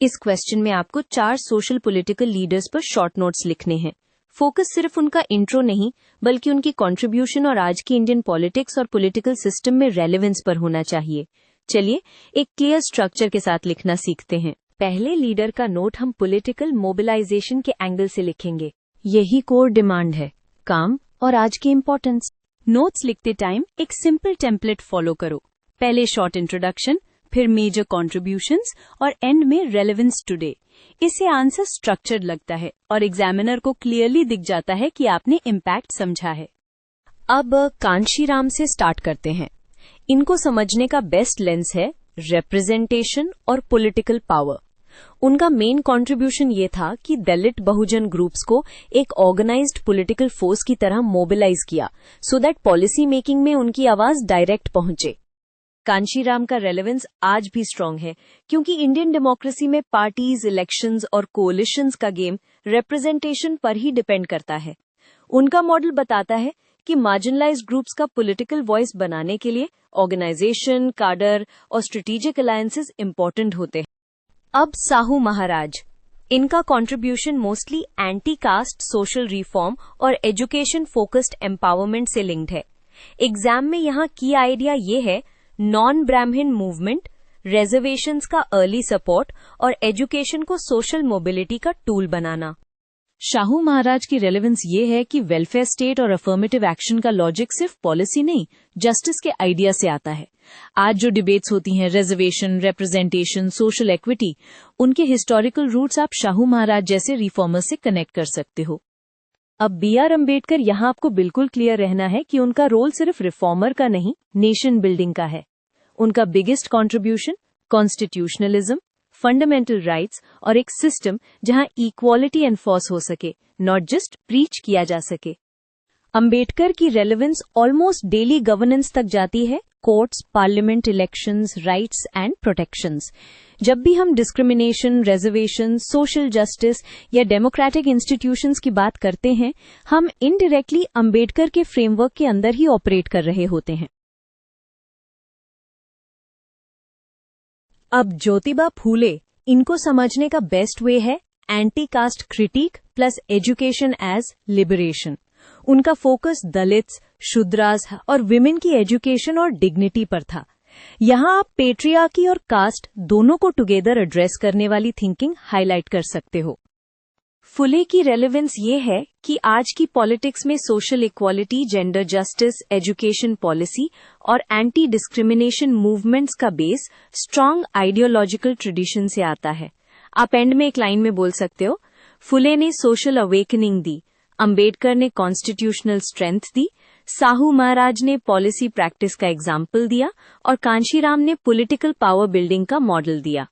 इस क्वेश्चन में आपको 4 सोशल पॉलिटिकल लीडर्स पर शॉर्ट नोट्स लिखने हैं। फोकस सिर्फ उनका इंट्रो नहीं, बल्कि उनकी कंट्रीब्यूशन और आज की इंडियन पॉलिटिक्स और पॉलिटिकल सिस्टम में रेलेवेंस पर होना चाहिए। चलिए एक क्लियर स्ट्रक्चर के साथ लिखना सीखते हैं। पहले लीडर का नोट हम पॉलिटिकल मोबिलाइजेशन के एंगल से लिखेंगे। यही कोर डिमांड है, काम और आज की इंपॉर्टेंस। नोट्स लिखते टाइम एक सिंपल टेम्पलेट फॉलो करो। पहले शॉर्ट इंट्रोडक्शन, फिर मेजर कॉन्ट्रीब्यूशंस और एंड में रेलेवेंस टुडे। इससे आंसर स्ट्रक्चर्ड लगता है और एग्जामिनर को क्लियरली दिख जाता है कि आपने इम्पैक्ट समझा है। अब कांशीराम से स्टार्ट करते हैं। इनको समझने का बेस्ट लेंस है रिप्रेजेंटेशन और पॉलिटिकल पावर। उनका मेन कंट्रीब्यूशन ये था कि दलित बहुजन ग्रुप्स को एक ऑर्गेनाइज्ड पॉलिटिकल फोर्स की तरह मोबिलाइज किया सो दैट पॉलिसी मेकिंग में उनकी आवाज डायरेक्ट पहुंचे। कांशीराम का रेलेवेंस आज भी स्ट्रांग है क्योंकि इंडियन डेमोक्रेसी में पार्टीज, इलेक्शंस और कोलिशंस का गेम रिप्रेजेंटेशन पर ही डिपेंड करता है। उनका मॉडल बताता है कि मार्जिनलाइज्ड ग्रुप्स का पॉलिटिकल वॉइस बनाने के लिए ऑर्गेनाइजेशन, काडर और स्ट्रेटेजिक अलायंसेस इंपॉर्टेंट होते हैं। अब साहू महाराज। इनका contribution mostly anti cast social reform और एजुकेशन फोकस्ड एम्पावरमेंट से लिंक्ड है। एग्जाम में यहाँ की आइडिया ये है नॉन ब्राह्मण मूवमेंट, रिजर्वेशंस का अर्ली सपोर्ट और एजुकेशन को सोशल मोबिलिटी का टूल बनाना। शाहू महाराज की रेलेवेंस ये है कि वेलफेयर स्टेट और अफर्मेटिव एक्शन का लॉजिक सिर्फ पॉलिसी नहीं, जस्टिस के आइडिया से आता है। आज जो डिबेट्स होती हैं, रिजर्वेशन, रिप्रेजेंटेशन, सोशल इक्विटी, उनके हिस्टोरिकल रूट्स आप शाहू महाराज जैसे रिफॉर्मर्स से कनेक्ट कर सकते हो। अब B.R. अम्बेडकर, यहाँ आपको बिल्कुल क्लियर रहना है कि उनका रोल सिर्फ रिफॉर्मर का नहीं, नेशन बिल्डिंग का है। उनका biggest contribution constitutionalism, fundamental rights और एक सिस्टम जहां इक्वालिटी एनफोर्स हो सके, नॉट जस्ट प्रीच किया जा सके। अम्बेडकर की रेलेवेंस ऑलमोस्ट डेली गवर्नेंस तक जाती है, courts, parliament, elections, rights and protections. जब भी हम डिस्क्रिमिनेशन, रिजर्वेशन, सोशल जस्टिस या डेमोक्रेटिक इंस्टीट्यूशंस की बात करते हैं, हम इनडायरेक्टली अम्बेडकर के फ्रेमवर्क के अंदर ही ऑपरेट कर रहे होते हैं। अब ज्योतिबा फूले, इनको समझने का बेस्ट वे है anti caste critique plus education as liberation. उनका फोकस दलित्स, शूद्रास और विमेन की एजुकेशन और डिग्निटी पर था। यहाँ आप पेट्रियार्की और कास्ट दोनों को टुगेदर एड्रेस करने वाली थिंकिंग हाईलाइट कर सकते हो। फुले की रेलेवेंस ये है कि आज की पॉलिटिक्स में social equality, gender justice, education policy और एंटी डिस्क्रिमिनेशन मूवमेंट्स का बेस स्ट्रांग आइडियोलॉजिकल ट्रेडिशन से आता है। आप एंड में एक लाइन में बोल सकते हो, फुले ने सोशल अवेकनिंग दी, अम्बेडकर ने कॉन्स्टिट्यूशनल स्ट्रेंथ दी, साहू महाराज ने पॉलिसी प्रैक्टिस का एग्जाम्पल दिया और कांशीराम ने पॉलिटिकल पावर बिल्डिंग का मॉडल दिया।